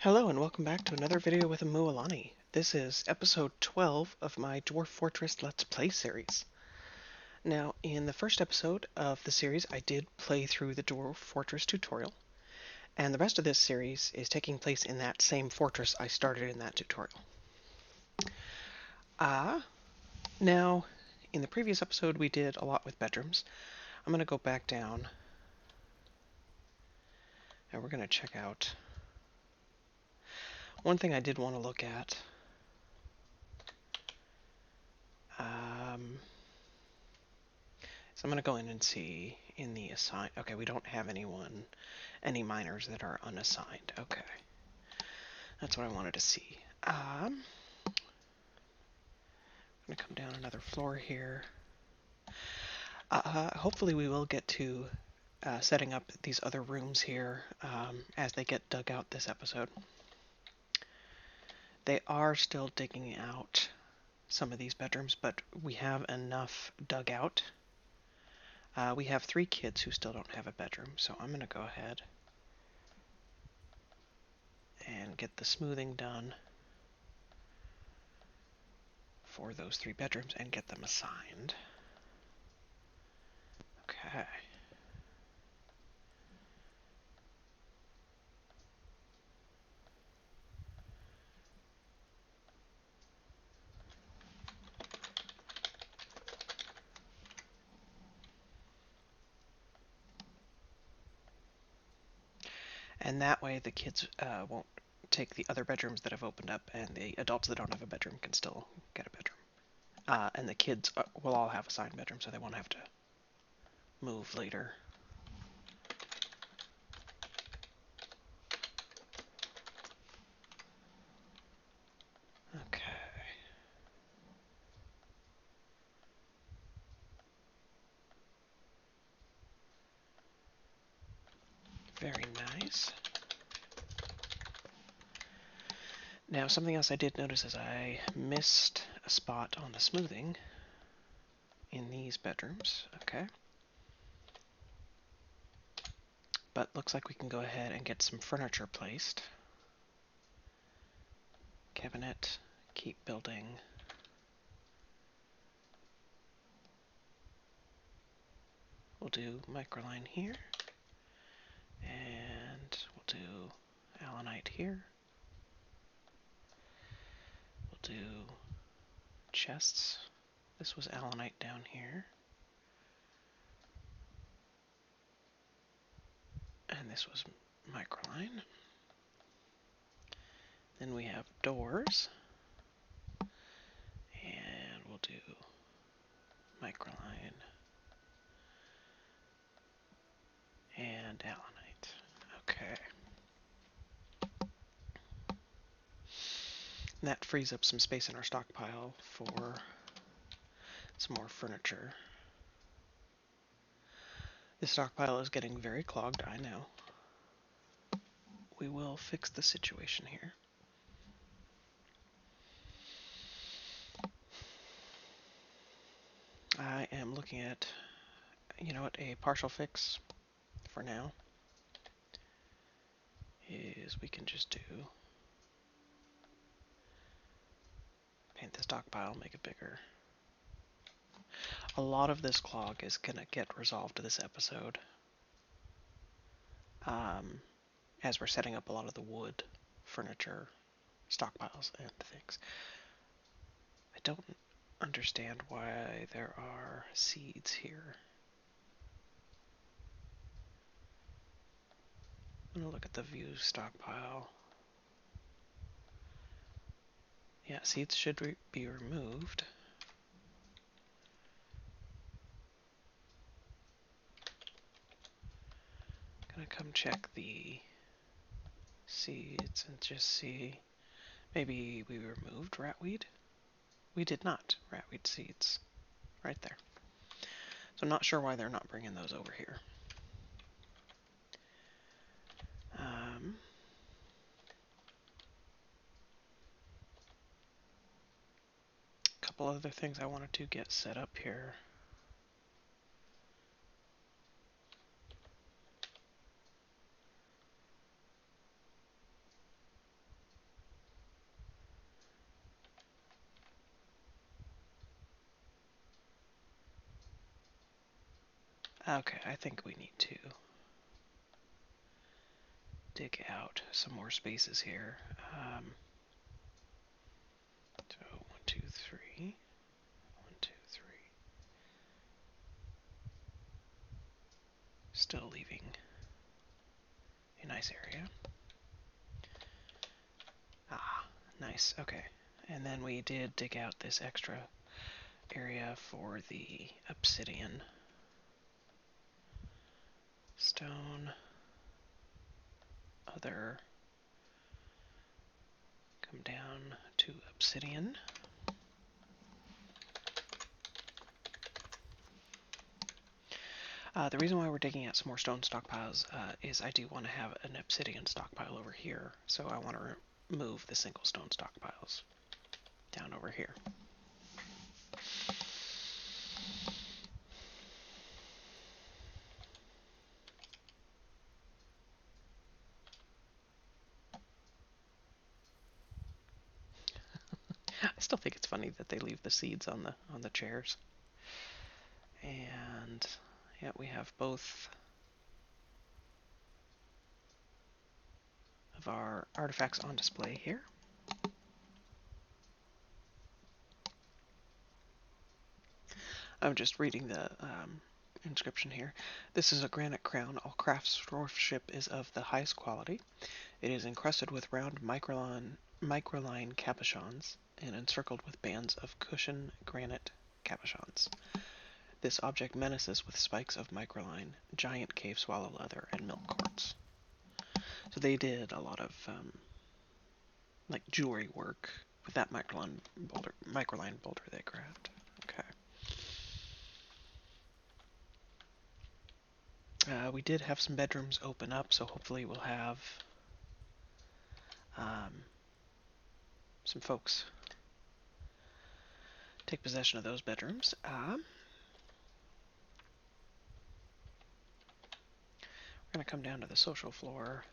Hello and welcome back to another video with Amualani. This is episode 12 of my Dwarf Fortress Let's Play series. Now, in the first episode of the series, I did play through the Dwarf Fortress tutorial, and the rest of this series is taking place in that same fortress I started in that tutorial. Now, in the previous episode we did a lot with bedrooms. I'm going to go back down, and we're going to check out one thing I did want to look at. So I'm going to go in and see in the assign. Okay, we don't have any miners that are unassigned. Okay, that's what I wanted to see. I'm going to come down another floor here. Hopefully we will get to setting up these other rooms here as they get dug out this episode. They are still digging out some of these bedrooms, but we have enough dug out. We have 3 kids who still don't have a bedroom, so I'm going to go ahead and get the smoothing done for those 3 bedrooms and get them assigned. Okay. And that way the kids won't take the other bedrooms that have opened up, and the adults that don't have a bedroom can still get a bedroom. And the kids will all have assigned bedrooms, so they won't have to move later. Okay. Very nice. Now, something else I did notice is I missed a spot on the smoothing in these bedrooms. Okay. But looks like we can go ahead and get some furniture placed. Cabinet, keep building. We'll do microline here. And we'll do allanite here. We'll do chests. This was allanite down here. And this was microline. Then we have doors. And we'll do microline and allanite. Okay. And that frees up some space in our stockpile for some more furniture. The stockpile is getting very clogged, I know. We will fix the situation here. I am looking at, a partial fix for now is we can just do paint the stockpile, make it bigger. A lot of this clog is going to get resolved this episode as we're setting up a lot of the wood, furniture, stockpiles, and things. I don't understand why there are seeds here. I'm going to look at the view stockpile. Yeah, seeds should be removed. I'm going to come check the seeds and just see. Maybe we removed ratweed? We did not. Ratweed seeds. Right there. So I'm not sure why they're not bringing those over here. A couple other things I wanted to get set up here. Okay, I think we need to dig out some more spaces here. So 1, 2, 3. 1, 2, 3. Still leaving a nice area. Ah, nice. Okay. And then we did dig out this extra area for the obsidian stone. Other. Come down to obsidian. The reason why we're digging out some more stone stockpiles is I do want to have an obsidian stockpile over here, so I want to move the single stone stockpiles down over here. I still think it's funny that they leave the seeds on the chairs. And yeah, we have both of our artifacts on display here. I'm just reading the inscription here. This is a granite crown. All craftsmanship is of the highest quality. It is encrusted with round microline cabochons and encircled with bands of cushion granite cabochons. This object menaces with spikes of microline, giant cave swallow leather, and milk quartz. So they did a lot of like jewelry work with that microline boulder they grabbed. Okay. We did have some bedrooms open up, so hopefully we'll have some folks take possession of those bedrooms. We're going to come down to the social floor.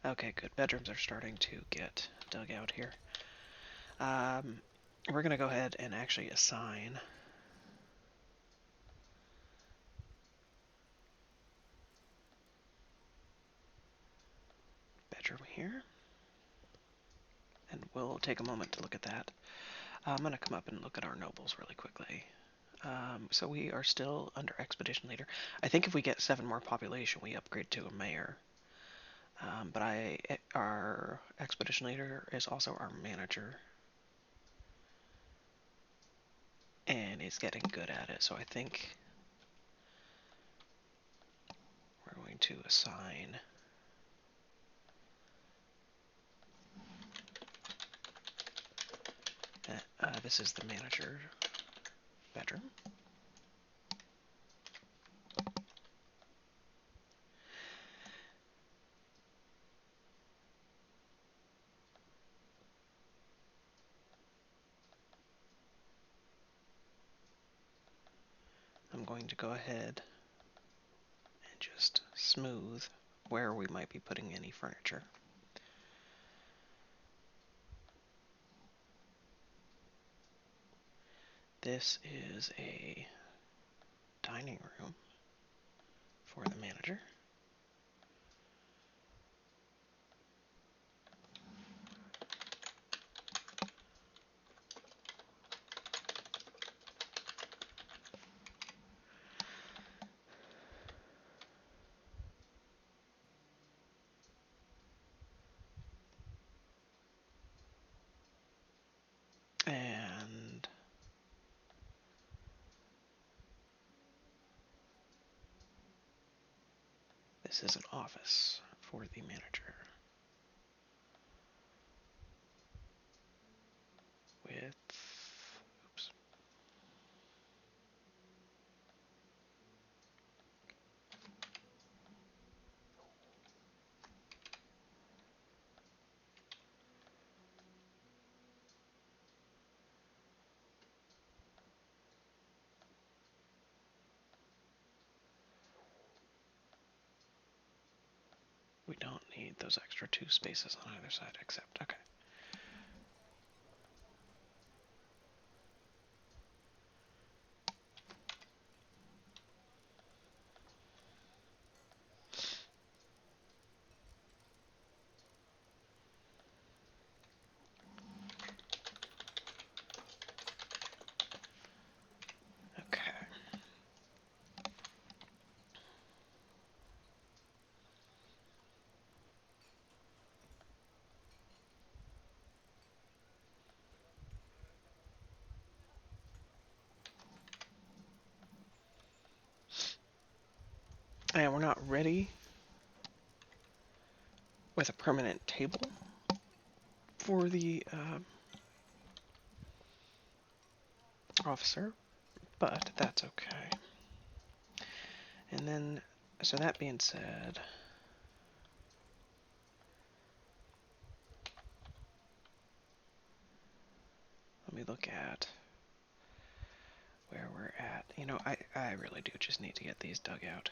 Okay, good. Bedrooms are starting to get dug out here. We're going to go ahead and actually assign bedroom here. And we'll take a moment to look at that. I'm going to come up and look at our nobles really quickly. So we are still under expedition leader. I think if we get 7 more population, we upgrade to a mayor. But our expedition leader is also our manager. And is getting good at it, so I think we're going to assign this is the manager bedroom. I'm going to go ahead and just smooth where we might be putting any furniture. This is a dining room for the manager. And this is an office for the manager with, oops, we don't need those extra 2 spaces on either side except, okay. And we're not ready with a permanent table for the officer, but that's okay. And then, so that being said, let me look at where we're at. You know, I really do just need to get these dug out.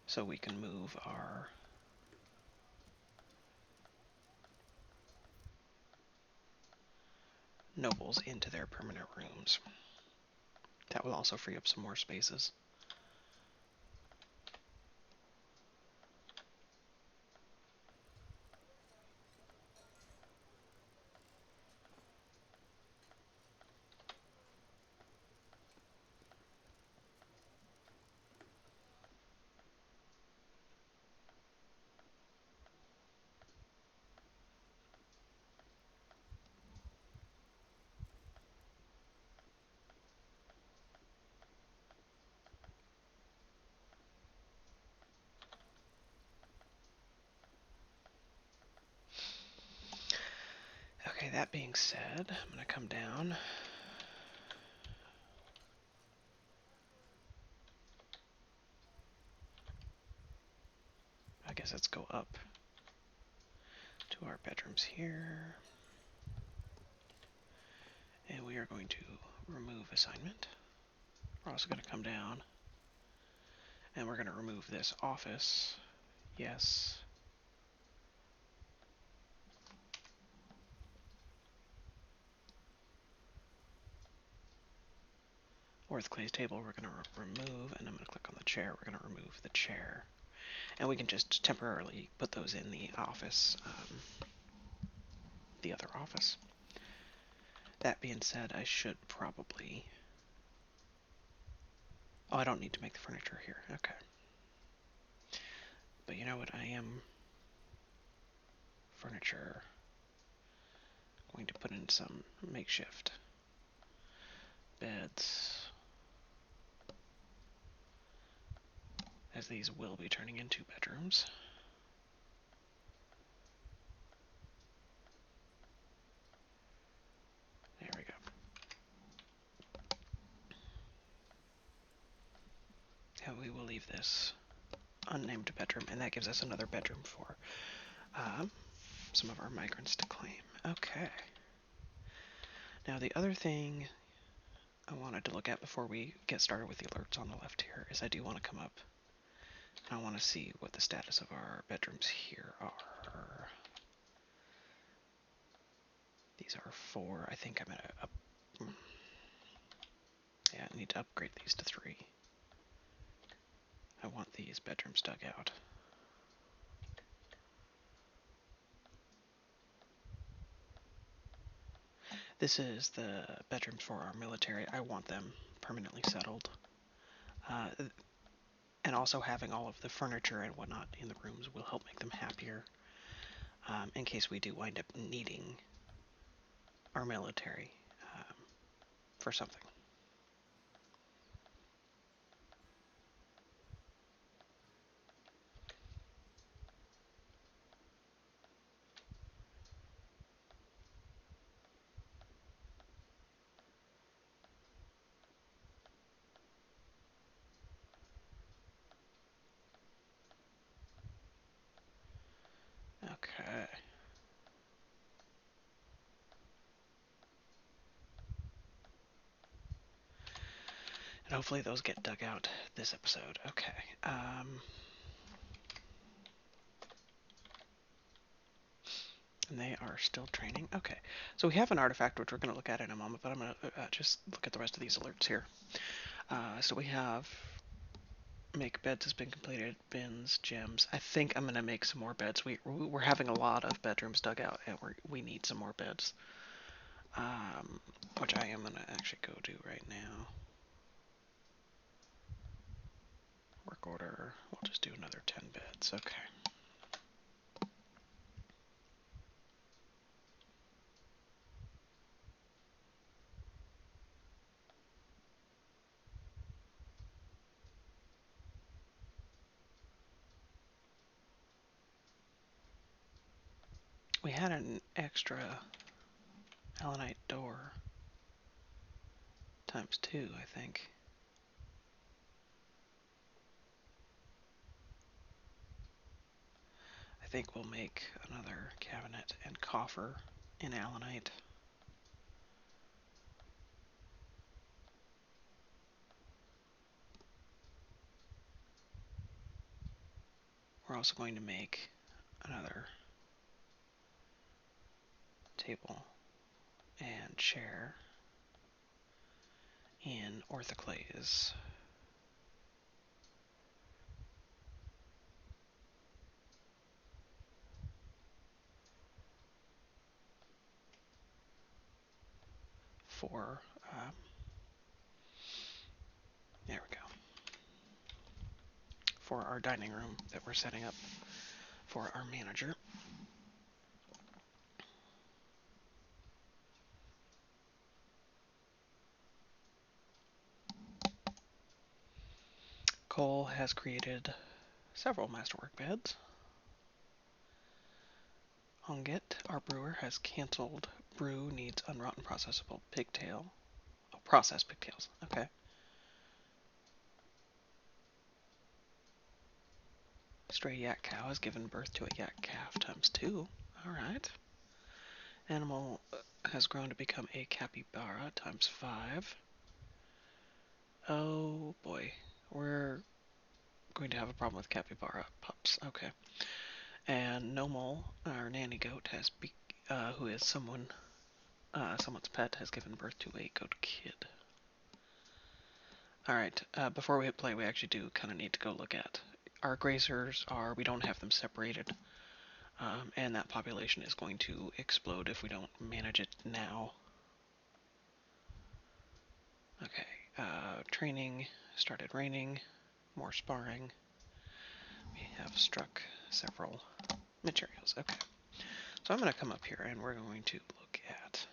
So we can move our nobles into their permanent rooms. That will also free up some more spaces. Okay, that being said, I'm going to come down. I guess let's go up to our bedrooms here. And we are going to remove assignment. We're also going to come down. And we're going to remove this office. Yes. With Clay's table, we're going to remove, and I'm going to click on the chair. We're going to remove the chair. And we can just temporarily put those in the office, the other office. That being said, I should probably... Oh, I don't need to make the furniture here. Okay. But you know what? I am furniture going to put in some makeshift beds, as these will be turning into bedrooms. There we go. And we will leave this unnamed bedroom, and that gives us another bedroom for some of our migrants to claim. Okay. Now the other thing I wanted to look at before we get started with the alerts on the left here is I do want to come up and I want to see what the status of our bedrooms here are. These are 4. I think I'm going to up... Yeah, I need to upgrade these to 3. I want these bedrooms dug out. This is the bedrooms for our military. I want them permanently settled. And also having all of the furniture and whatnot in the rooms will help make them happier in case we do wind up needing our military for something. Okay. And hopefully those get dug out this episode. Okay. And they are still training. Okay. So we have an artifact, which we're going to look at in a moment, but I'm going to just look at the rest of these alerts here. So we have make beds has been completed, bins, gems. I think I'm going to make some more beds. We're having a lot of bedrooms dug out, and we need some more beds. Which I am going to actually go do right now. Work order. We'll just do another 10 beds. Okay. We had an extra allanite door times 2, I think. I think we'll make another cabinet and coffer in allanite. We're also going to make another table and chair in orthoclase. For, there we go, for our dining room that we're setting up for our manager. Cole has created several masterwork beds. Onget, our brewer, has cancelled brew needs unrotten processable pigtail. Oh, processed pigtails. Okay. Stray yak cow has given birth to a yak calf times 2. Alright. Animal has grown to become a capybara times 5. Oh boy. We're going to have a problem with capybara pups. Okay. And Nomol, our nanny goat, who is someone's pet, has given birth to a goat kid. Alright, before we hit play, we actually do kind of need to go look at our grazers. We don't have them separated, and that population is going to explode if we don't manage it now. Okay, training started raining, more sparring. We have struck several materials. Okay, so I'm going to come up here and we're going to look at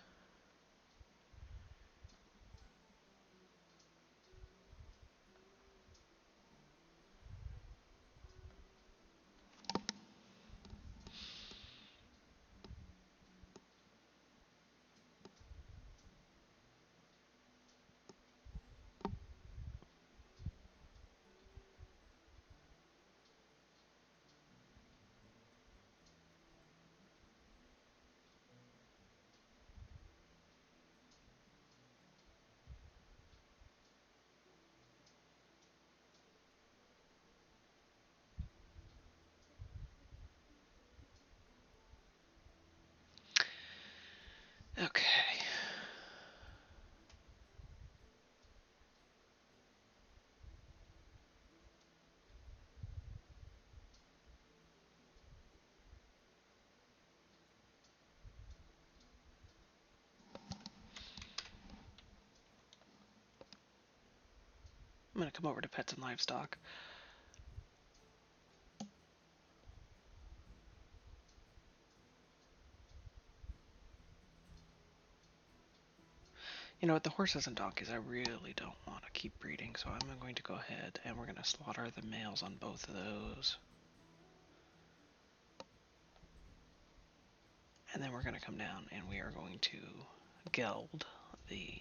okay. I'm going to come over to pets and livestock. You know, with the horses and donkeys, I really don't want to keep breeding, so I'm going to go ahead and we're going to slaughter the males on both of those. And then we're going to come down and we are going to geld the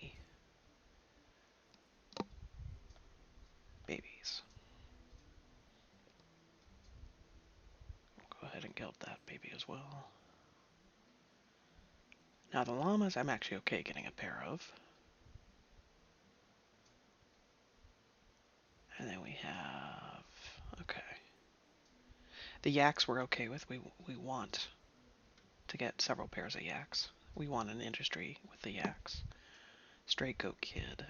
babies. We'll go ahead and geld that baby as well. Now the llamas, I'm actually okay getting a pair of. And then we have, okay. The yaks we're okay with. We want to get several pairs of yaks. We want an industry with the yaks. Stray goat kid.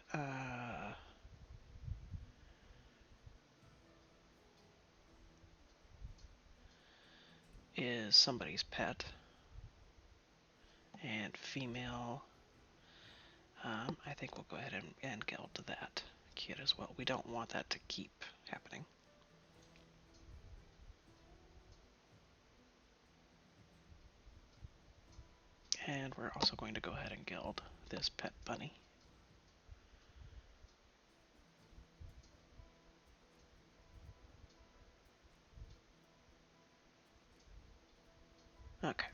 Is somebody's pet. And female. I think we'll go ahead and geld that kid as well. We don't want that to keep happening. And we're also going to go ahead and geld this pet bunny. Okay.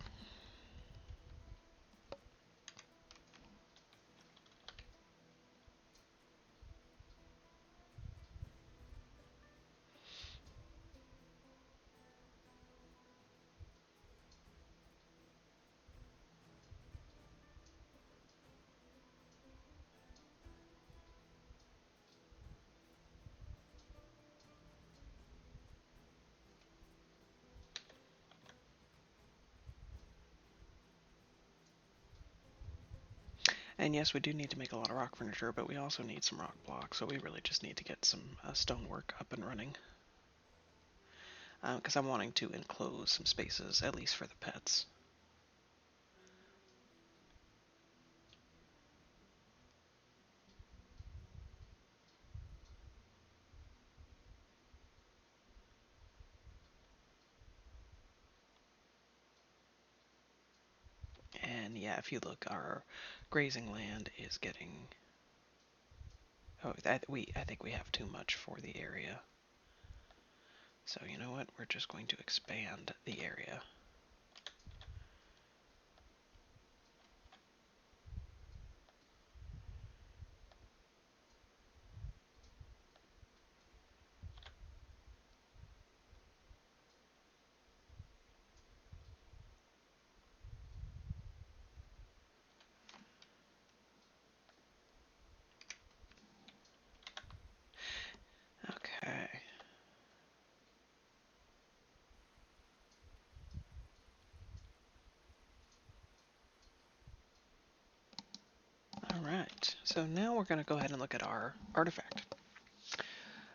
And yes, we do need to make a lot of rock furniture, but we also need some rock blocks, so we really just need to get some stonework up and running. Because I'm wanting to enclose some spaces, at least for the pets. And yeah, if you look, our grazing land is getting... Oh, I think we have too much for the area. So you know what? We're just going to expand the area. Okay. Alright, so now we're going to go ahead and look at our artifact.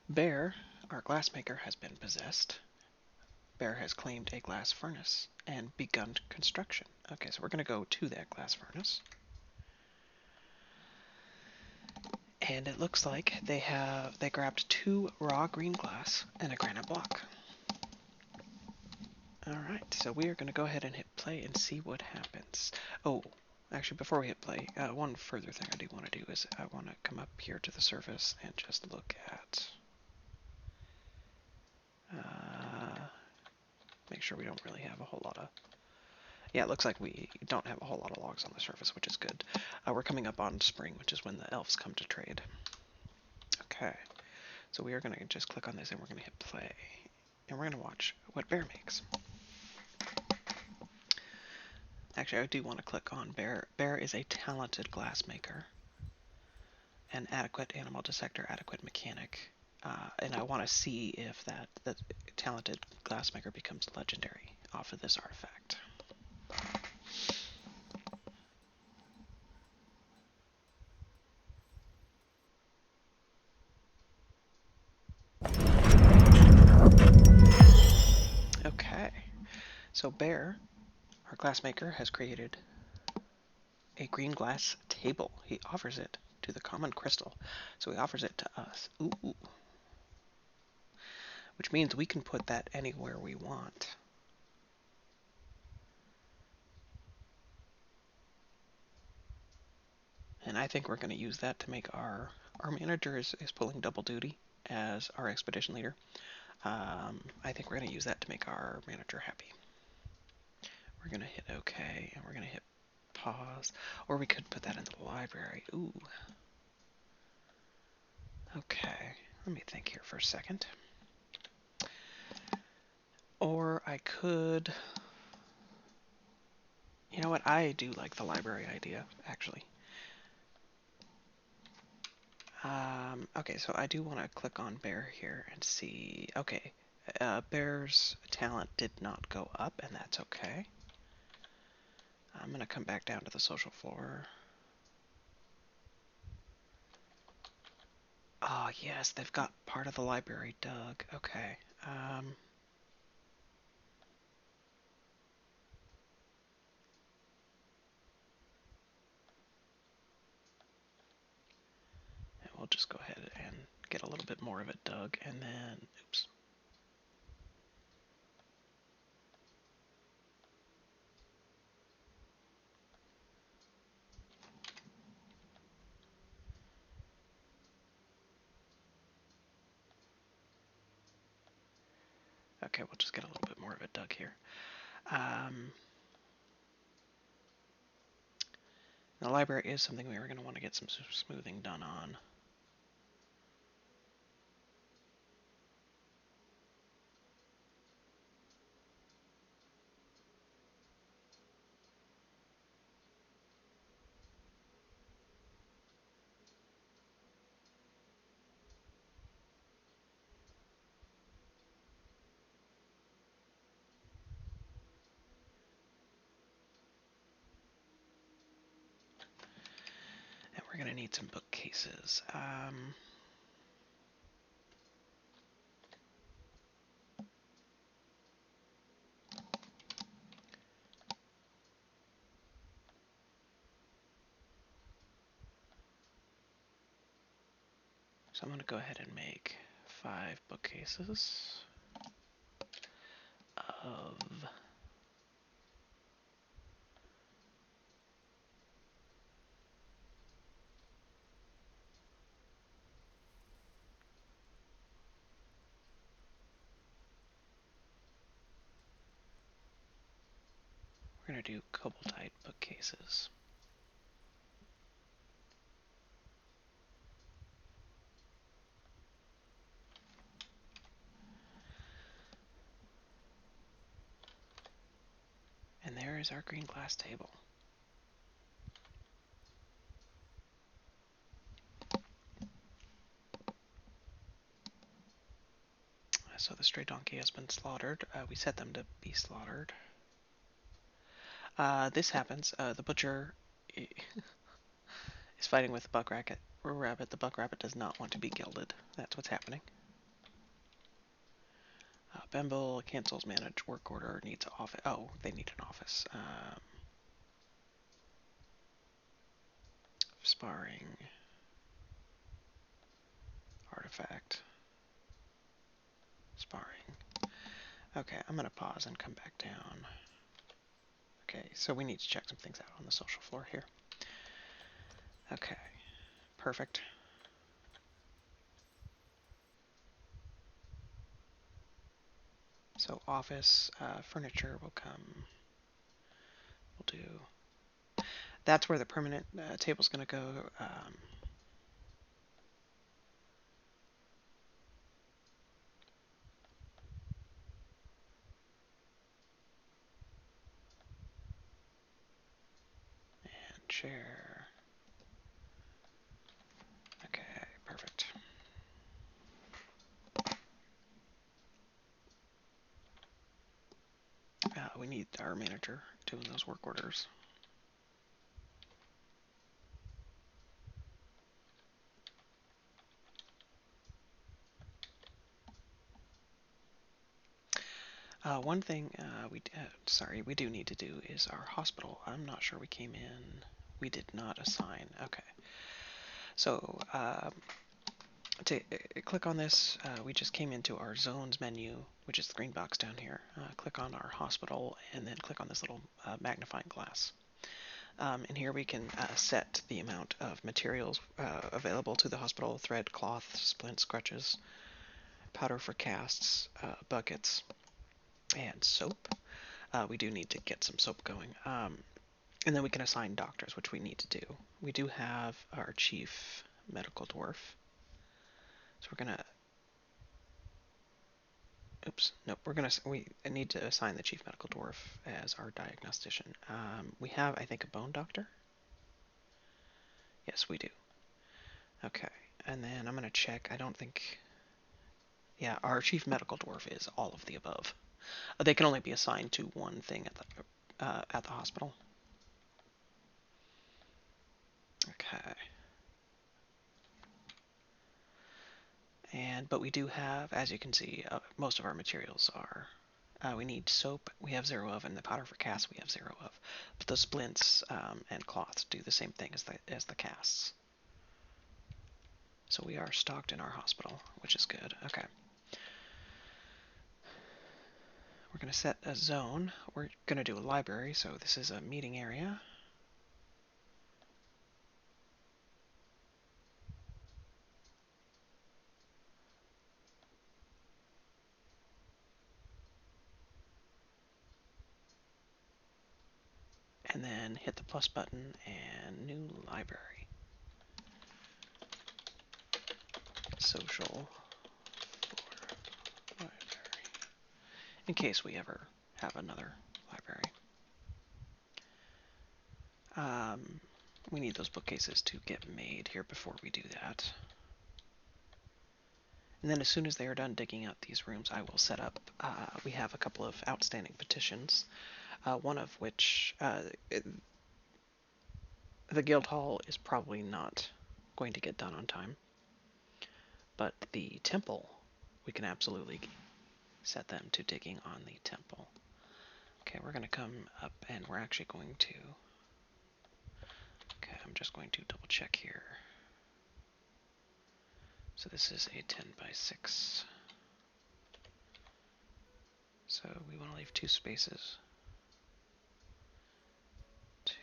Bear, our glassmaker, has been possessed. Bear has claimed a glass furnace and begun construction. Okay, so we're going to go to that glass furnace. And it looks like they grabbed 2 raw green glass and a granite block. Alright, so we are going to go ahead and hit play and see what happens. Oh, actually before we hit play, one further thing I do want to do is I want to come up here to the surface and just look at... make sure we don't really have a whole lot of... Yeah, it looks like we don't have a whole lot of logs on the surface, which is good. We're coming up on spring, which is when the elves come to trade. Okay, so we are going to just click on this and we're going to hit play. And we're going to watch what Bear makes. Actually, I do want to click on Bear. Bear is a talented glassmaker, an adequate animal dissector, adequate mechanic. And I want to see if that talented glassmaker becomes legendary off of this artifact. Okay, so Bear, our glassmaker, has created a green glass table. He offers it to the common crystal, so he offers it to us. Ooh. Which means we can put that anywhere we want. And I think we're going to use that to make our manager is pulling double duty as our expedition leader. I think we're going to use that to make our manager happy. We're going to hit OK, and we're going to hit pause. Or we could put that in the library. Ooh. Okay, let me think here for a second. Or I could... You know what? I do like the library idea, actually. Okay, so I do want to click on Bear here and see... Okay, Bear's talent did not go up, and that's okay. I'm going to come back down to the social floor. Oh, yes, they've got part of the library dug. Okay. And we'll just go ahead and get a little bit more of it dug, and then... Oops. Okay, we'll just get a little bit more of it dug here. The library is something we were going to want to get some smoothing done on. need some bookcases. So I'm going to go ahead and make 5 bookcases of we're going to do koboldite bookcases. And there is our green glass table. So the stray donkey has been slaughtered. We set them to be slaughtered. This happens. The butcher is fighting with the buck rabbit. The buck rabbit does not want to be gilded. That's what's happening. Bemble cancels manage work order. Needs an office. Oh, they need an office. Sparring. Artifact. Sparring. Okay, I'm going to pause and come back down. Okay, so we need to check some things out on the social floor here. Okay, perfect. So office furniture will come. We'll do. That's where the permanent table's going to go. And chair. Okay, perfect. We need our manager doing those work orders. One thing we do need to do is our hospital. I'm not sure we came in. We did not assign. Okay. So to click on this, we just came into our zones menu, which is the green box down here. Click on our hospital, and then click on this little magnifying glass. And here we can set the amount of materials available to the hospital: thread, cloth, splints, crutches, powder for casts, buckets, and soap. We do need to get some soap going. And then we can assign doctors, which we need to do. We do have our chief medical dwarf. So we're gonna. Oops, nope. We need to assign the chief medical dwarf as our diagnostician. We have, I think, a bone doctor. Yes, we do. Okay, and then I'm gonna check. I don't think. Yeah, our chief medical dwarf is all of the above. They can only be assigned to one thing at the hospital. Okay. But we do have, as you can see, most of our materials are. We need soap, we have 0 of, and the powder for casts we have 0 of. But the splints and cloths do the same thing as the casts. So we are stocked in our hospital, which is good. Okay. We're going to set a zone. We're going to do a library, so this is a meeting area. And then hit the plus button and new library. Social floor library. In case we ever have another library. We need those bookcases to get made here before we do that. And then as soon as they are done digging out these rooms, I will set up, we have a couple of outstanding petitions, one of which, the guild hall is probably not going to get done on time. But the temple, we can absolutely set them to digging on the temple. Okay, we're going to come up and we're actually going to... Okay, I'm just going to double check here. So this is a 10 by 6. So we want to leave 2 spaces. 2.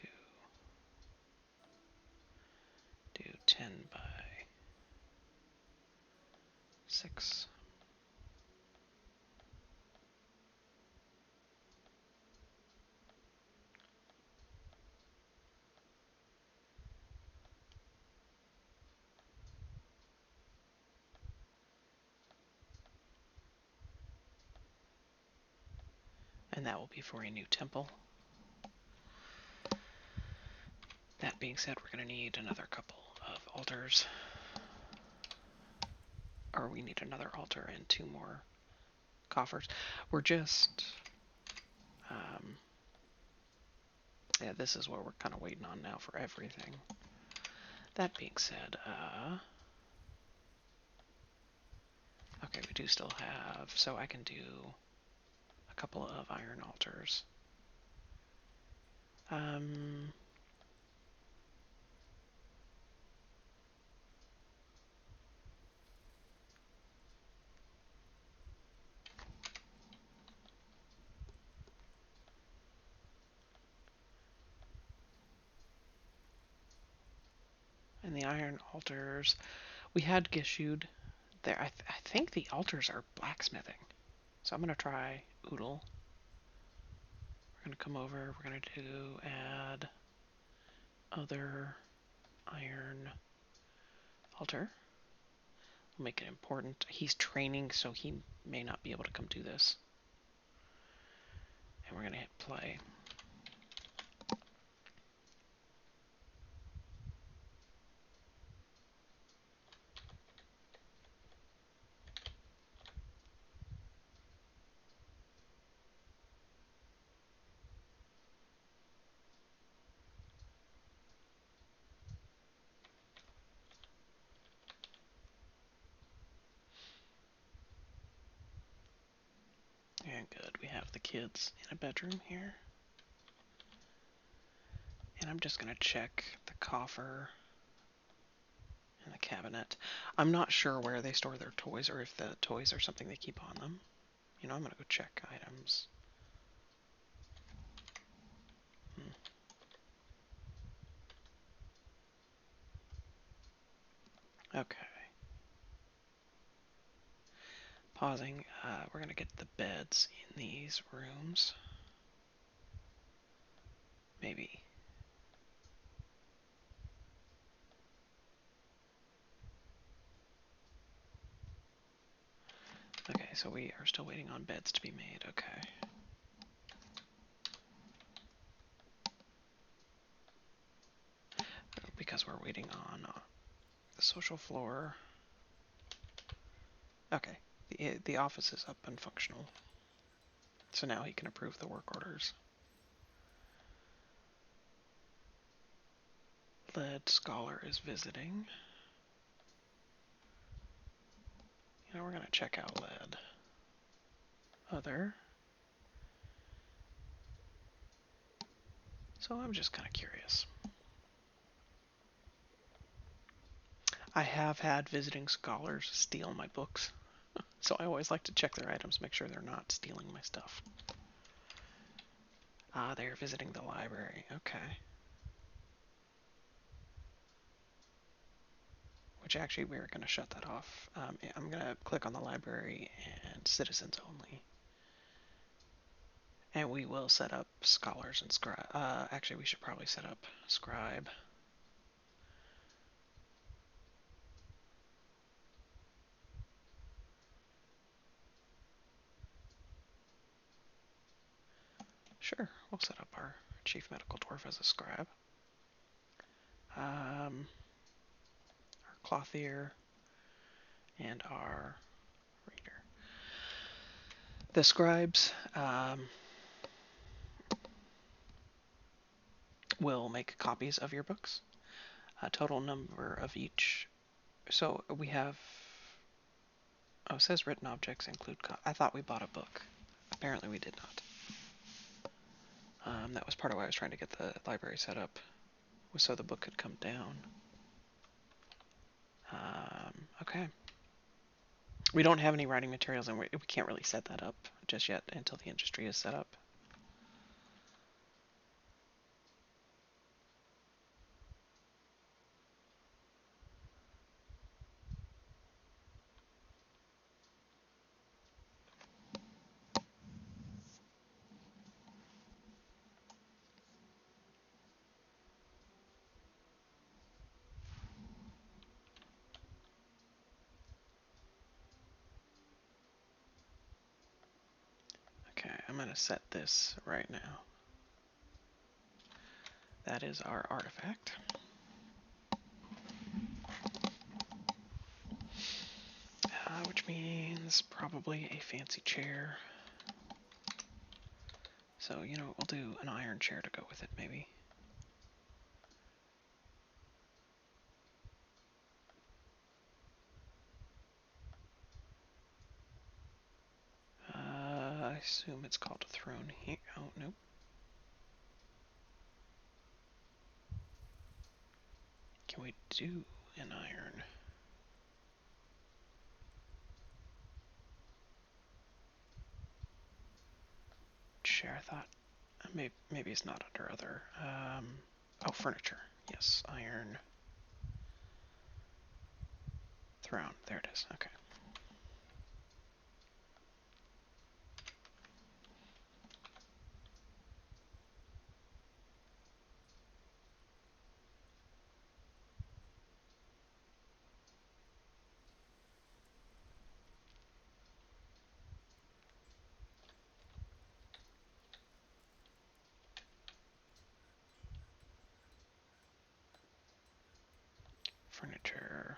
Do 10 by 6. And that will be for a new temple. That being said, we're going to need another couple of altars. Or we need another altar and 2 more coffers. We're just... yeah, this is what we're kind of waiting on now for everything. That being said, okay, we do still have... So I can do a couple of iron altars. And the iron altars, we had Gishud there. I think the altars are blacksmithing. So I'm going to try Oodle. We're going to come over, we're going to do add other iron altar. We'll make it important. He's training, so he may not be able to come do this. And we're going to hit play. And good, we have the kids in a bedroom here. And I'm just going to check the coffer and the cabinet. I'm not sure where they store their toys or if the toys are something they keep on them. You know, I'm going to go check items. Okay. Pausing. We're going to get the beds in these rooms. Maybe. Okay, so we are still waiting on beds to be made. Okay. Because we're waiting on the social floor. Okay, the office is up and functional. So now he can approve the work orders. Lead Scholar is visiting. You know, we're going to check out Lead. Other. So I'm just kind of curious. I have had visiting scholars steal my books. So I always like to check their items, make sure they're not stealing my stuff. Ah, they're visiting the library. Okay. Which actually we're going to shut that off. I'm going to click on the library and citizens only. And we will set up scholars and scribe. Actually, we should probably set up scribe. Sure, we'll set up our chief medical dwarf as a scribe. Our clothier and our reader. The scribes will make copies of your books. Total number of each. So we have. Oh, it says written objects include. I thought we bought a book. Apparently we did not. That was part of why I was trying to get the library set up, was so the book could come down. Okay. We don't have any writing materials, and we can't really set that up just yet until the industry is set up. Okay, I'm going to set this right now. That is our artifact. Which means probably a fancy chair. So, you know, we'll do an iron chair to go with it, maybe. I assume it's called a throne here. Oh, nope. Can we do an iron chair? I thought maybe it's not under other. Oh, furniture. Yes, iron throne. There it is. Okay. Furniture.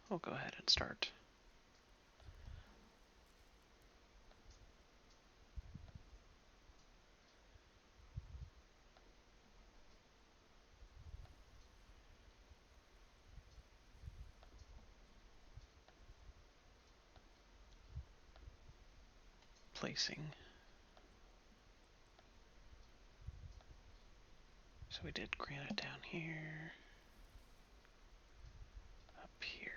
We'll go ahead and start. Placing. So we did granite down here. Up here.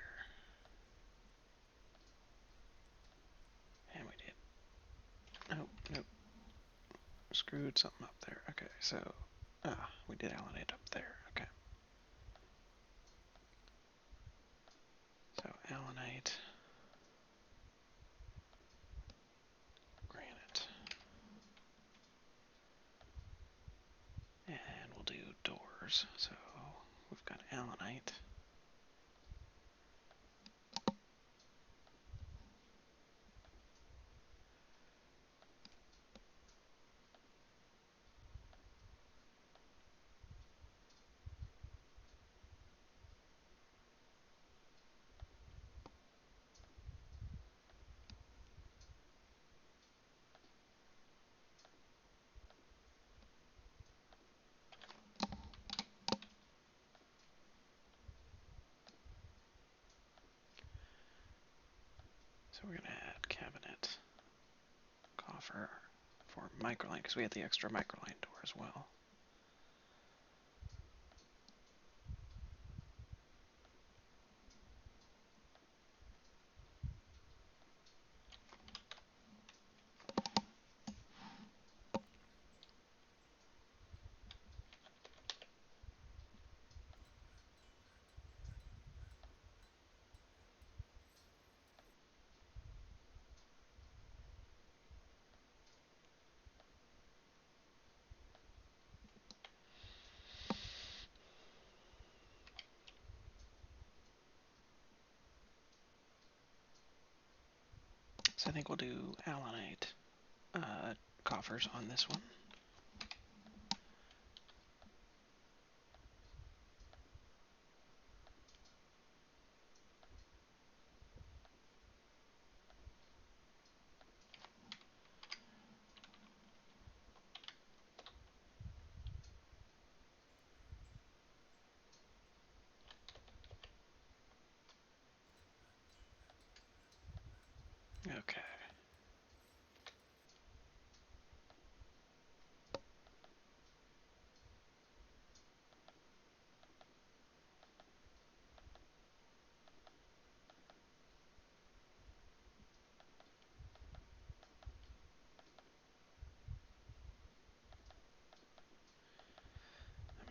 And we did. Nope, nope. Screwed something up there. Okay, so we did allanite up there. Okay. So allanite, granite, and we'll do doors. So we've got allanite. So we're gonna add cabinet, coffer for microline because we had the extra microline door as well. So I think we'll do allanite coffers on this one.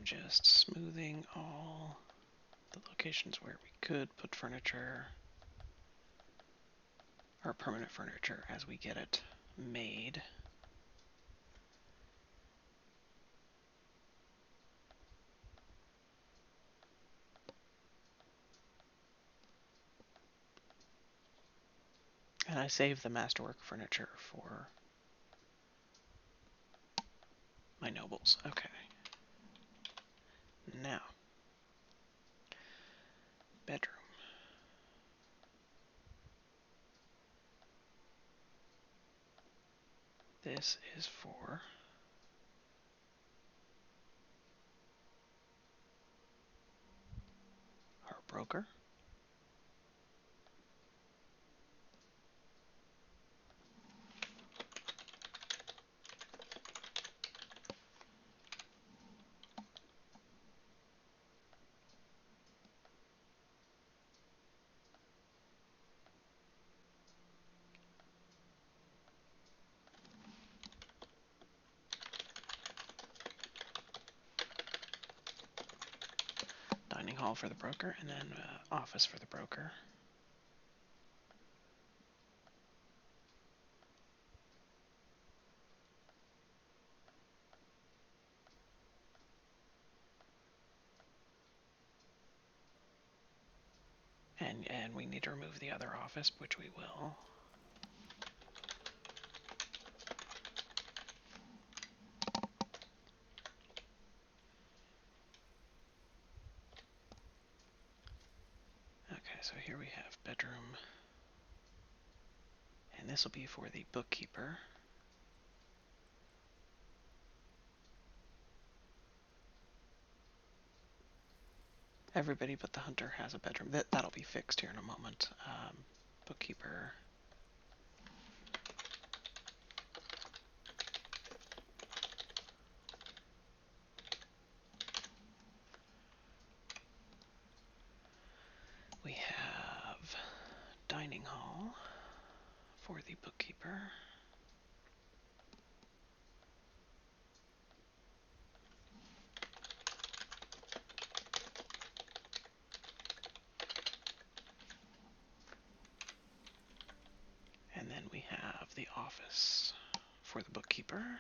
just smoothing all the locations where we could put furniture, or permanent furniture, as we get it made. And I save the masterwork furniture for my nobles. Okay. Now, bedroom. This is for our broker. Dining hall for the broker, and then office for the broker. And we need to remove the other office, which we will. Okay, so here we have bedroom. And this will be for the bookkeeper. Everybody but the hunter has a bedroom. That'll be fixed here in a moment. Bookkeeper. We have dining hall for the bookkeeper. And then we have the office for the bookkeeper.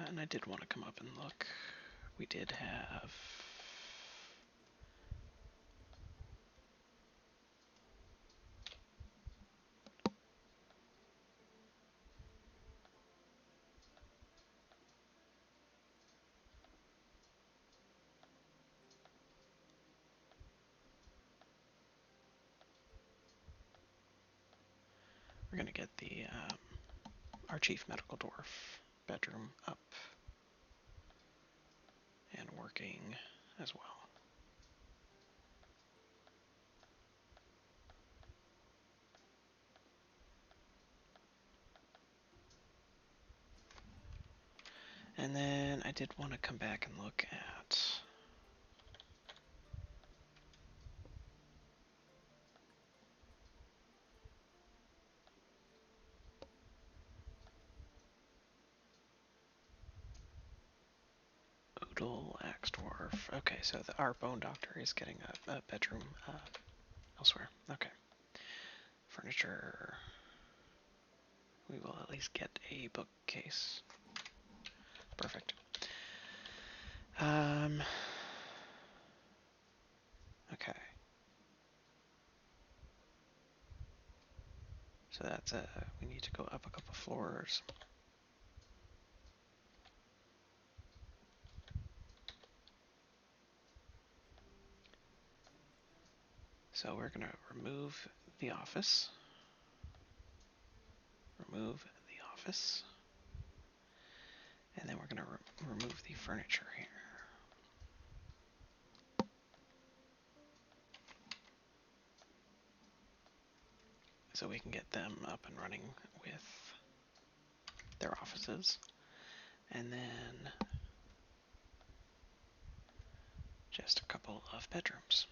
And I did want to come up and look. We did have... We're going to get the our chief medical dwarf bedroom up and working as well. And then I did want to come back and look at Oodle, Axe Dwarf. Okay, so our bone doctor is getting a bedroom elsewhere. Okay. Furniture. We will at least get a bookcase. Perfect. Okay. So that's we need to go up a couple floors. So we're going to remove the office. Remove the office. And then we're going to remove the furniture here. so we can get them up and running with their offices. And then just a couple of bedrooms.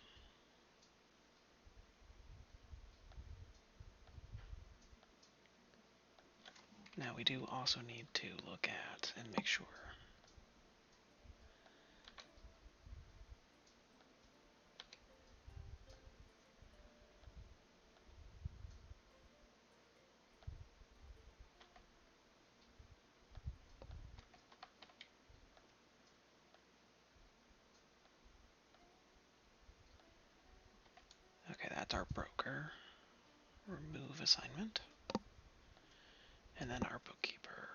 Now we do also need to look at and make sure okay, that's our broker. Remove assignment. And then our bookkeeper.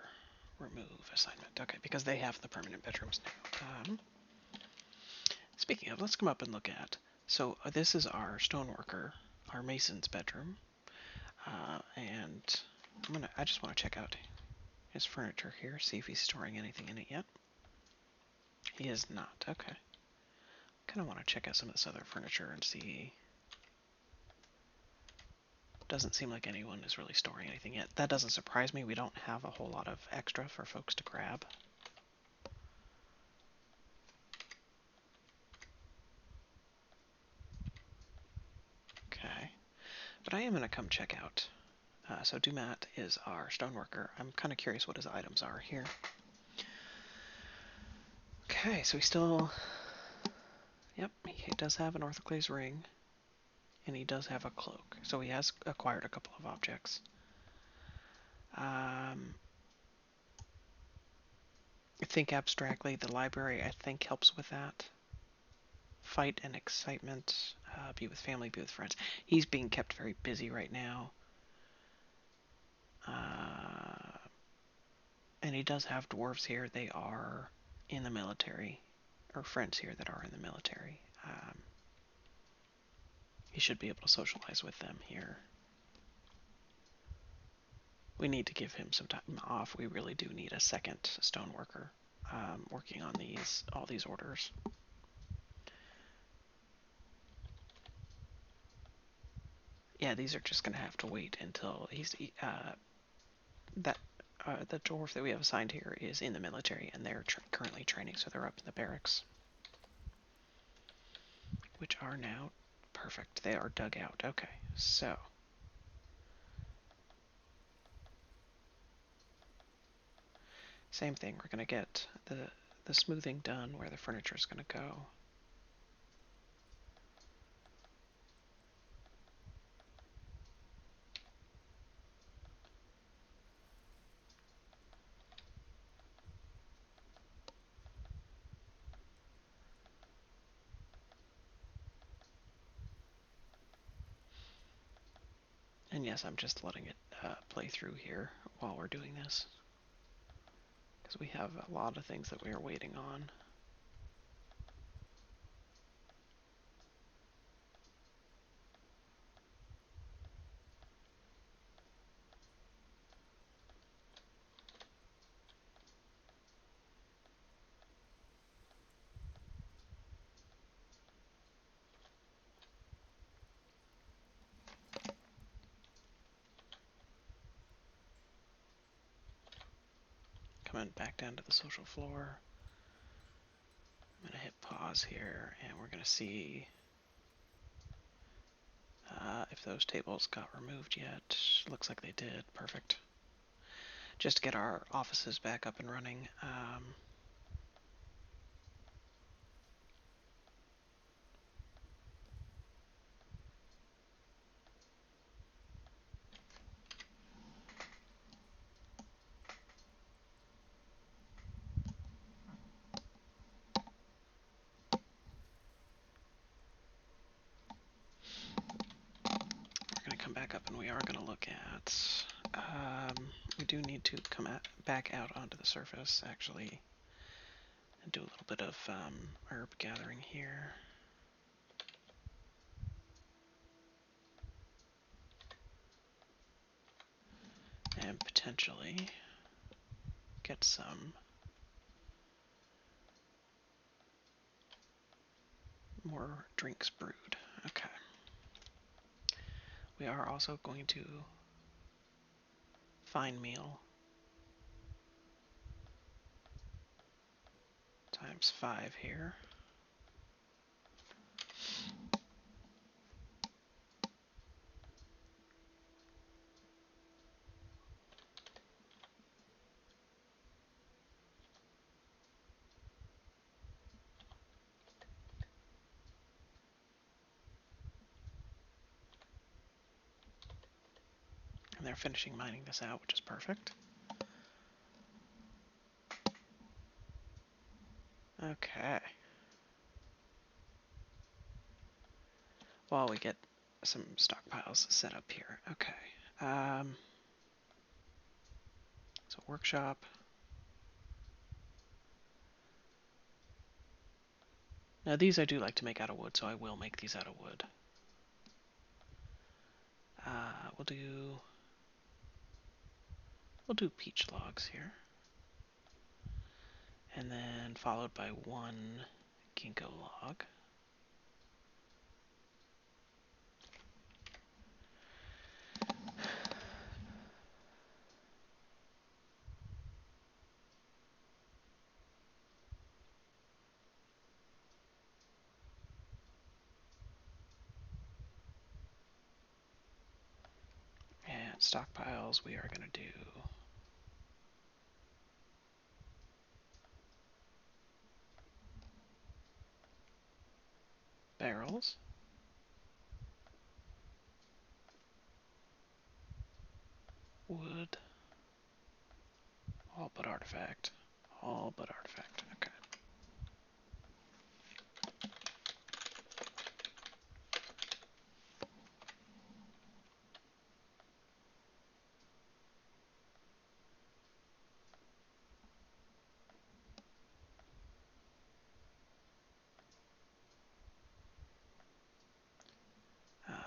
Remove assignment. Okay, because they have the permanent bedrooms now. Speaking of, let's come up and look at. So this is our stoneworker, our mason's bedroom. And I just want to check out his furniture here, see if he's storing anything in it yet. He is not. Okay. Kind of want to check out some of this other furniture and see. Doesn't seem like anyone is really storing anything yet. That doesn't surprise me. We don't have a whole lot of extra for folks to grab. Okay. But I am going to come check out. So Dumat is our stoneworker. I'm kind of curious what his items are here. Okay, so he still... Yep, he does have an orthoclase ring. And he does have a cloak. So he has acquired a couple of objects. Think abstractly. The library, I think, helps with that. Fight and excitement. Be with family, be with friends. He's being kept very busy right now. And he does have dwarves here. They are in the military. Or friends here that are in the military. He should be able to socialize with them here. We need to give him some time off. We really do need a second stoneworker working on all these orders. Yeah, these are just going to have to wait until he's the dwarf that we have assigned here is in the military, and they're currently training, so they're up in the barracks, which are now perfect. They are dug out. Okay, so same thing. We're going to get the smoothing done where the furniture is going to go. And yes, I'm just letting it play through here while we're doing this, because we have a lot of things that we are waiting on. Coming back down to the social floor. I'm going to hit pause here, and we're going to see if those tables got removed yet. Looks like they did. Perfect. Just to get our offices back up and running. We're going to come back up, and we are going to look at... we do need to come back out onto the surface, actually, and do a little bit of herb gathering here. And potentially get some more drinks brewed. Okay. We are also going to fine meal times 5 here. And they're finishing mining this out, which is perfect. Okay. While we get some stockpiles set up here. Okay. So workshop. Now these I do like to make out of wood, so I will make these out of wood. We'll do peach logs here. And then followed by 1 ginkgo log. And stockpiles, we are going to do barrels, wood, all but artifact, okay.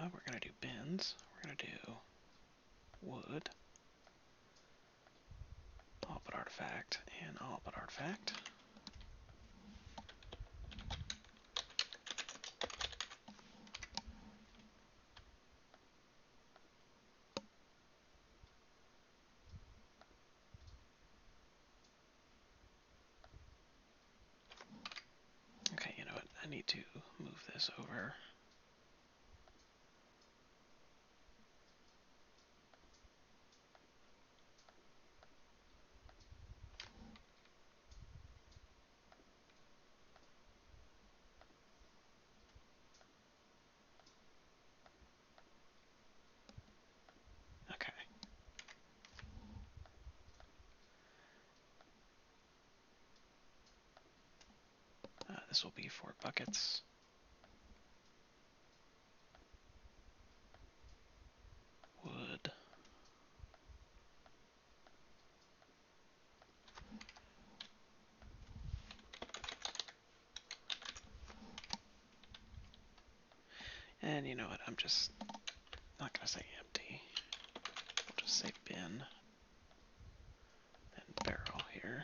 We're going to do bins, we're going to do wood, all but artifact, and all but artifact. Okay, you know what, I need to move this over. Okay. This will be 4 buckets. Wood. And you know what, I'm just not going to say empty. We'll just say bin. And barrel here.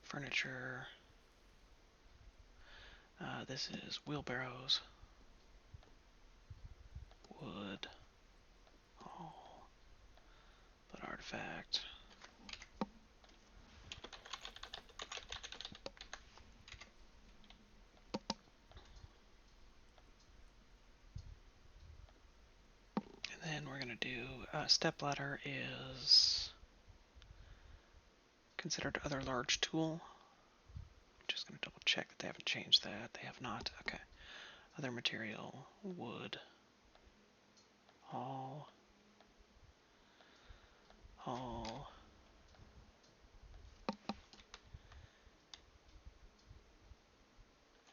Furniture. This is wheelbarrows, wood, all but artifact. And then we're going to do step ladder is considered other large tool. I'm just going to double check that they haven't changed that. They have not. Okay. Other material, wood, all.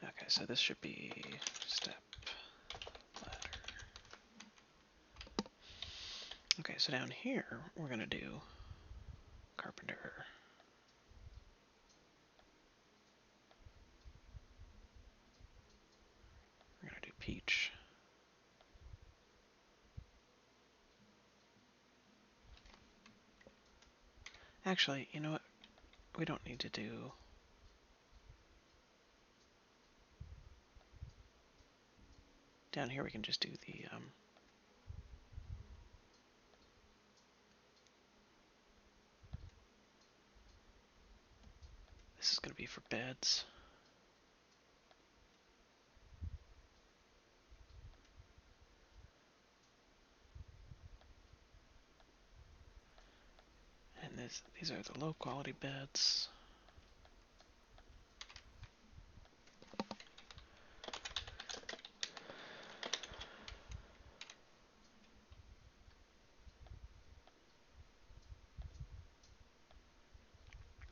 Okay, so this should be step ladder. Okay, so down here we're going to do carpenter. We're going to do peach. Actually, you know what? We don't need to do... Down here we can just do the... This is going to be for beds. And these are the low quality beds.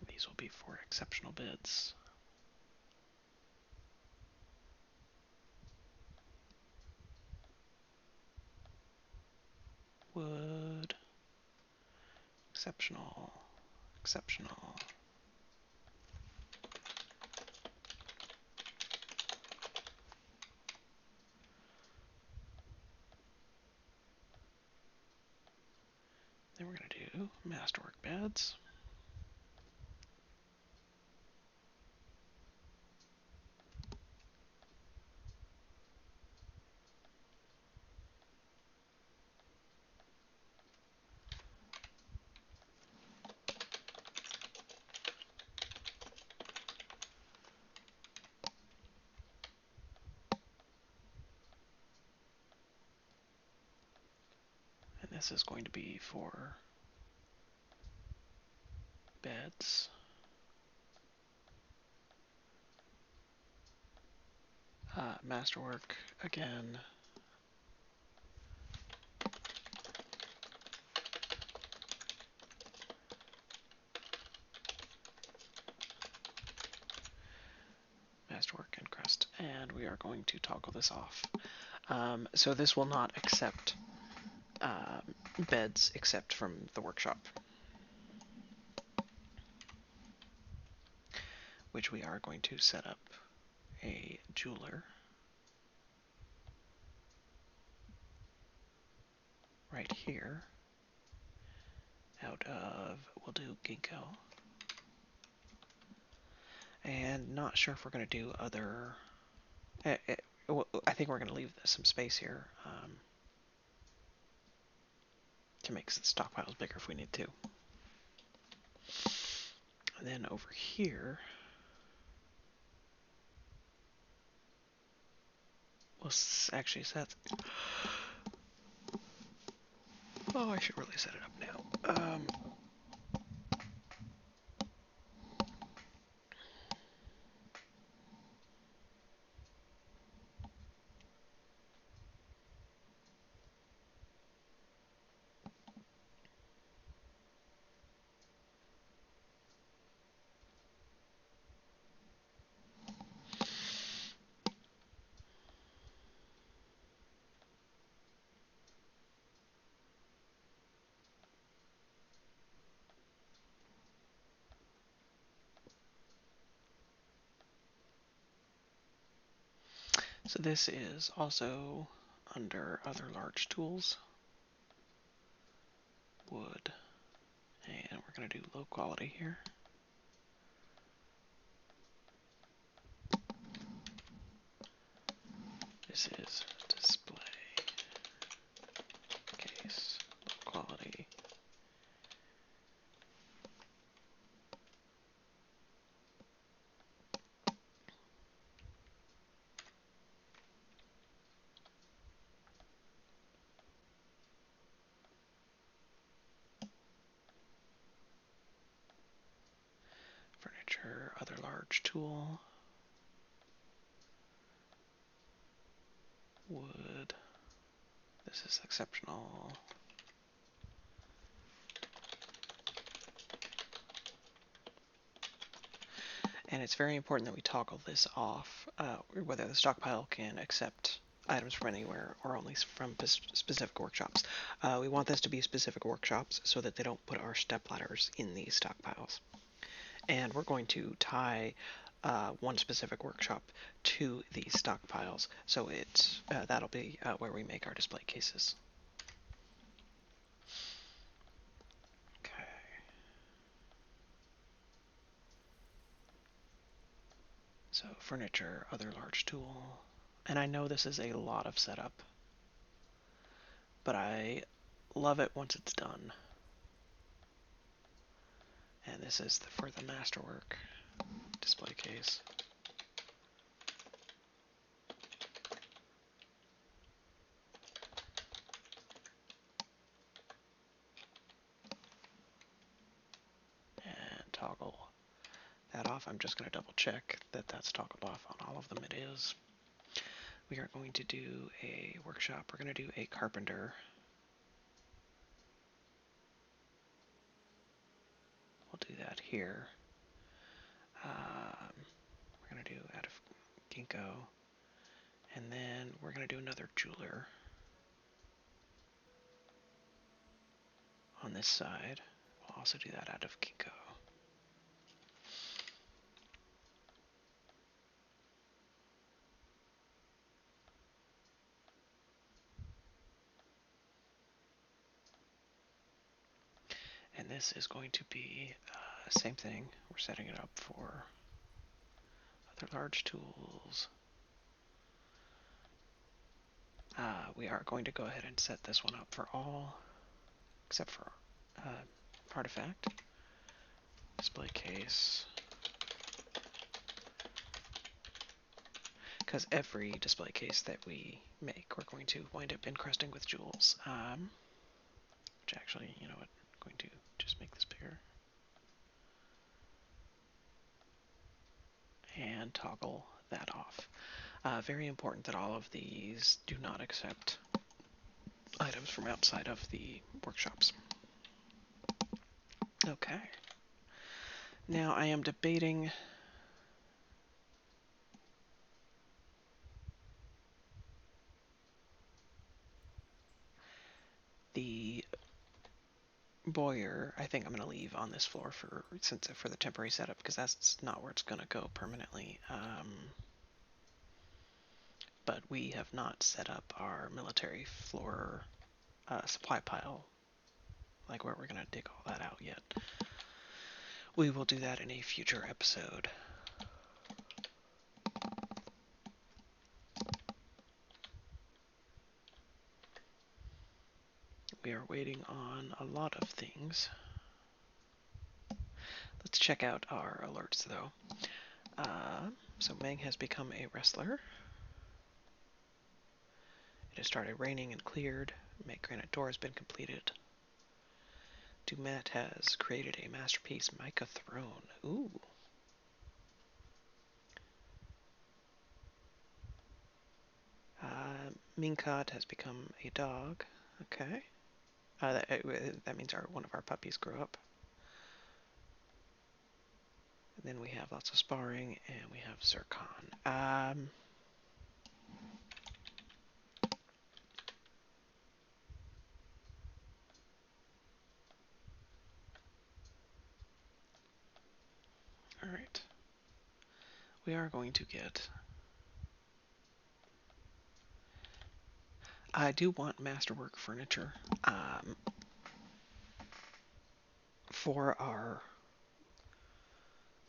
These will be for exceptional beds. Wood. Exceptional. Exceptional. Then we're going to do masterwork beds. And this is going to be for beds. Masterwork again. Masterwork and crest. And we are going to toggle this off. So this will not accept beds except from the workshop, which we are going to set up a jeweler right here out of, we'll do ginkgo. And not sure if we're going to do other, I think we're going to leave some space here to make the stockpiles bigger if we need to. And then over here, we'll actually set... Oh, I should really set it up now. So this is also under other large tools, wood, and we're going to do low quality here. This is display case, low quality. Furniture, other large tool, wood, this is exceptional. And it's very important that we toggle this off, whether the stockpile can accept items from anywhere or only from specific workshops. We want this to be specific workshops so that they don't put our step ladders in these stockpiles. And we're going to tie one specific workshop to these stockpiles, so that'll be where we make our display cases. Okay. So furniture, other large tool. And I know this is a lot of setup, but I love it once it's done. And this is for the masterwork display case. And toggle that off. I'm just going to double check that that's toggled off on all of them. It is. We are going to do a workshop. We're going to do a carpenter. We'll do that here. We're going to do out of ginkgo. And then we're going to do another jeweler on this side. We'll also do that out of ginkgo. And this is going to be same thing. We're setting it up for other large tools. We are going to go ahead and set this one up for all, except for artifact, display case, because every display case that we make, we're going to wind up encrusting with jewels. Which actually, you know what, I'm going to just make this bigger. And toggle that off. Very important that all of these do not accept items from outside of the workshops. Okay. Now I am debating the Boyer. I think I'm going to leave on this floor for the temporary setup, because that's not where it's going to go permanently. But we have not set up our military floor supply pile, like where we're going to dig all that out yet. We will do that in a future episode. We are waiting on a lot of things. Let's check out our alerts, though. So Meng has become a wrestler. It has started raining and cleared. Make granite door has been completed. Dumet has created a masterpiece mica throne. Ooh. Minkot has become a dog. Okay. That means one of our puppies grew up. And then we have lots of sparring, and we have Zircon. Alright. We are going to get... I do want masterwork furniture for our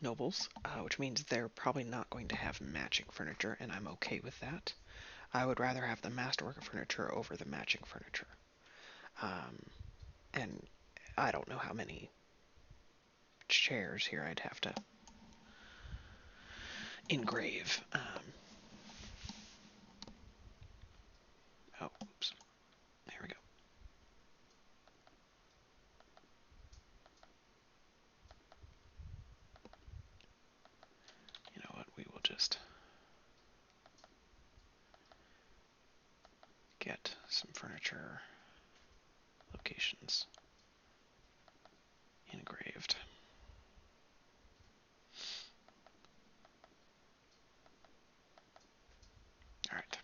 nobles, which means they're probably not going to have matching furniture, and I'm okay with that. I would rather have the masterwork furniture over the matching furniture. And I don't know how many chairs here I'd have to engrave. Oh, oops. There we go. You know what? We will just get some furniture locations engraved. Alright.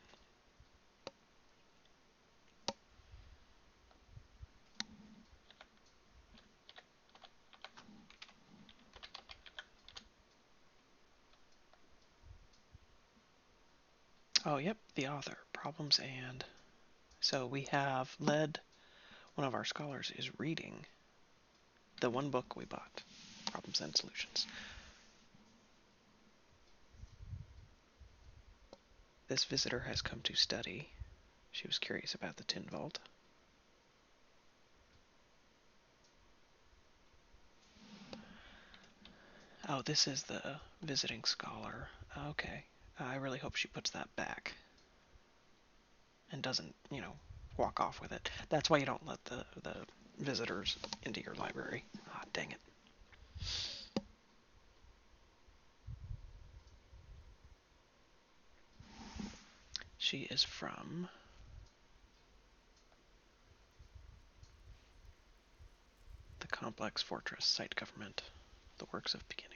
Oh, yep, the author. Problems and... So we have led... One of our scholars is reading the one book we bought, Problems and Solutions. This visitor has come to study. She was curious about the tin vault. Oh, this is the visiting scholar. Okay. I really hope she puts that back. And doesn't, walk off with it. That's why you don't let the visitors into your library. Ah, dang it. She is from the complex fortress site government, the works of beginning.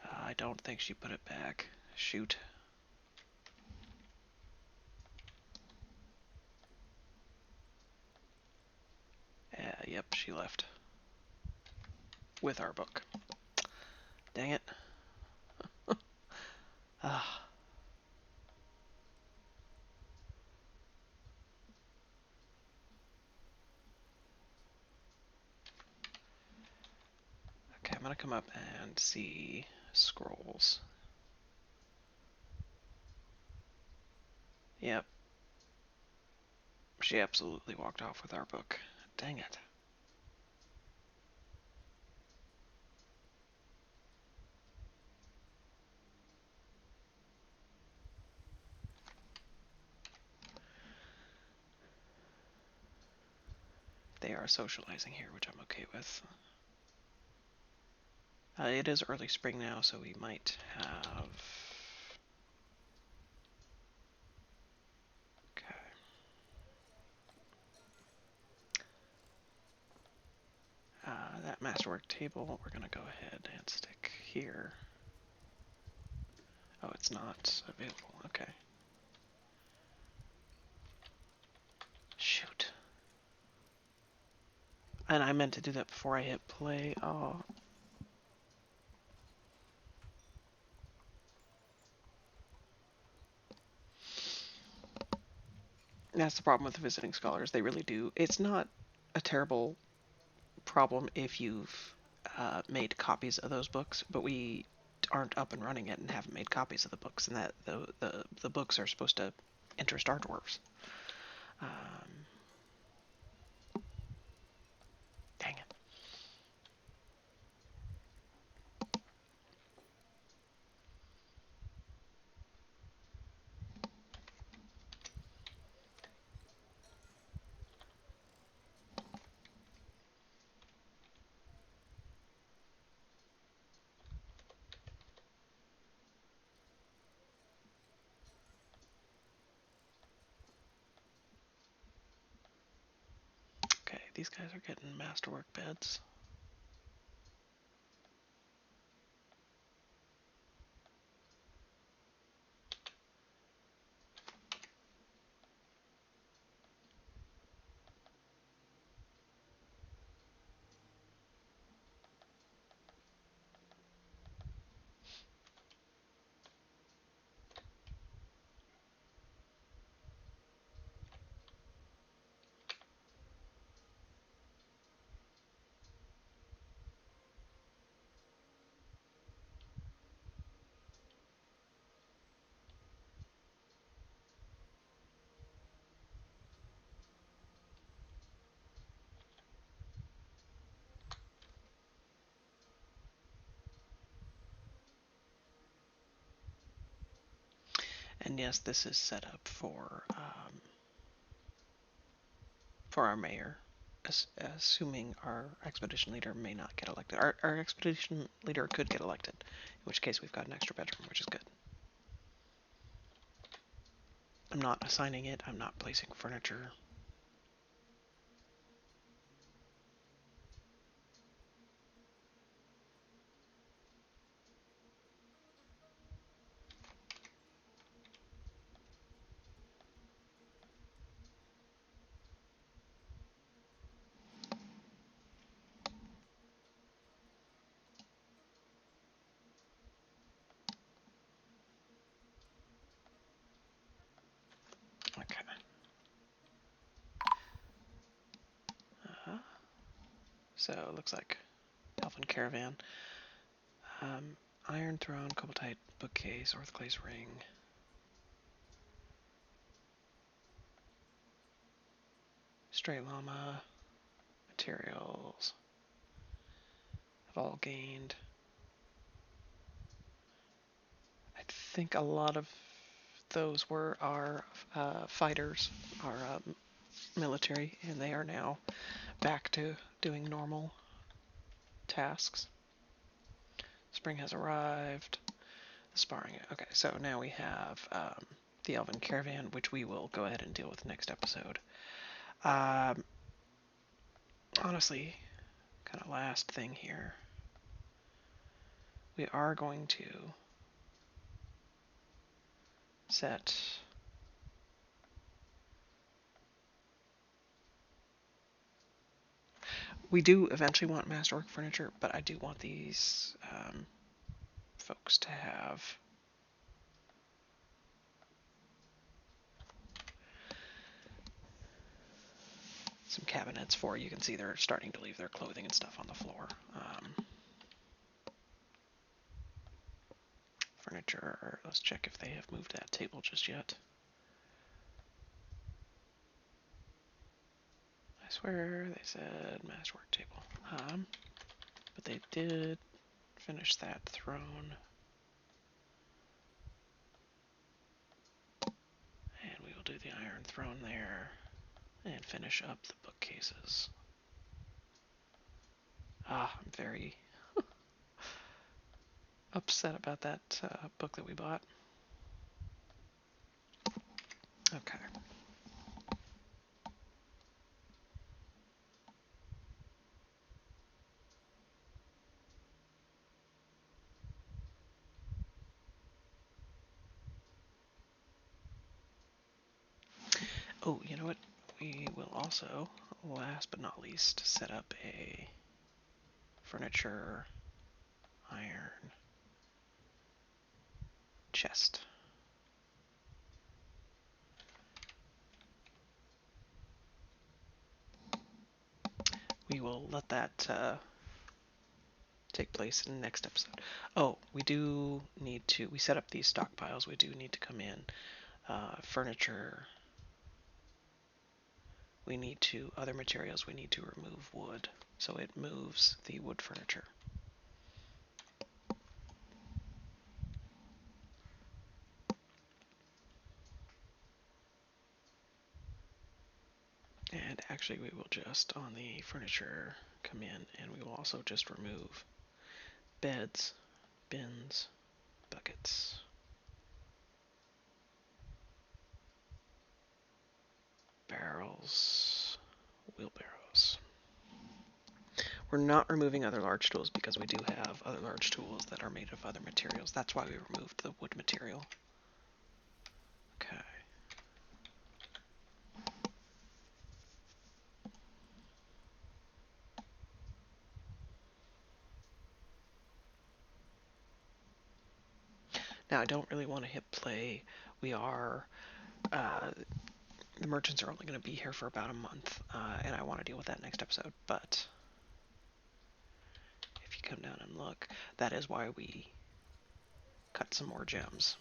I don't think she put it back. Shoot. Yep, she left. With our book. Dang it. Ah. Okay, I'm gonna come up and see scrolls. Yep. She absolutely walked off with our book. Dang it. They are socializing here, which I'm okay with. It is early spring now, so we might have... Okay. That masterwork table, we're going to go ahead and stick here. Oh, it's not available. Okay. Shoot. And I meant to do that before I hit play. Oh. That's the problem with the visiting scholars. They really do. It's not a terrible problem if you've made copies of those books, but we aren't up and running yet and haven't made copies of the books, and that the books are supposed to interest our dwarves. Dang it. Okay, these guys are getting masterwork beds. And yes, this is set up for our mayor, assuming our expedition leader may not get elected. Our expedition leader could get elected, in which case we've got an extra bedroom, which is good. I'm not assigning it. I'm not placing furniture. Okay. So it looks like Elven Caravan. Iron Throne, Cobaltite Bookcase, Orthoclase Ring. Stray Llama, materials have all gained. I think a lot of those were our fighters, our military, and they are now back to doing normal tasks. Spring has arrived. The sparring. Okay, so now we have the Elven Caravan, which we will go ahead and deal with next episode. Honestly, kind of last thing here. We are going to set we do eventually want masterwork furniture, but I do want these folks to have some cabinets for, you can see they're starting to leave their clothing and stuff on the floor. Furniture, let's check if they have moved that table just yet. I swear they said masterwork table. But they did finish that throne. And we will do the iron throne there and finish up the bookcases. I'm very upset about that book that we bought. Okay. Oh, you know what? We will also, last but not least, set up a furniture iron chest. We will let that take place in the next episode. Oh, we do need to, we set up these stockpiles, we do need to come in. Furniture, we need to, other materials, we need to remove wood, so it moves the wood furniture. And actually we will just, on the furniture, come in and we will also just remove beds, bins, buckets. Barrels, wheelbarrows. We're not removing other large tools because we do have other large tools that are made of other materials. That's why we removed the wood material. Okay. Now I don't really want to hit play. We are, the merchants are only going to be here for about a month, and I want to deal with that next episode, but if you come down and look, that is why we cut some more gems.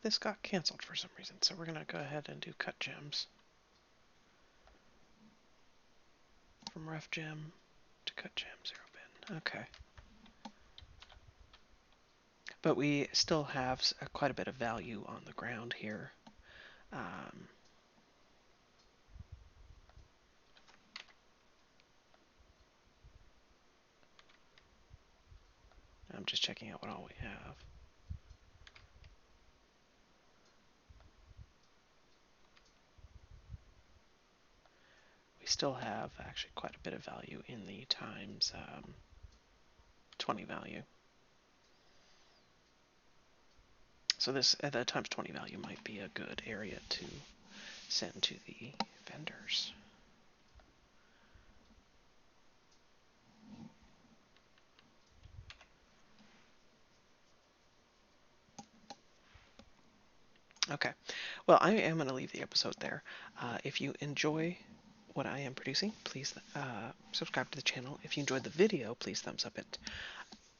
This got canceled for some reason, so we're going to go ahead and do cut gems. From ref gem to cut gem, 0 bin. Okay. But we still have quite a bit of value on the ground here. I'm just checking out what all we have. We still have actually quite a bit of value in the times 20 value. So this at the times 20 value might be a good area to send to the vendors. Okay, well, I am going to leave the episode there. If you enjoy what I am producing, please subscribe to the channel. If you enjoyed the video, please thumbs up it.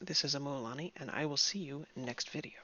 This is Amualani, and I will see you next video.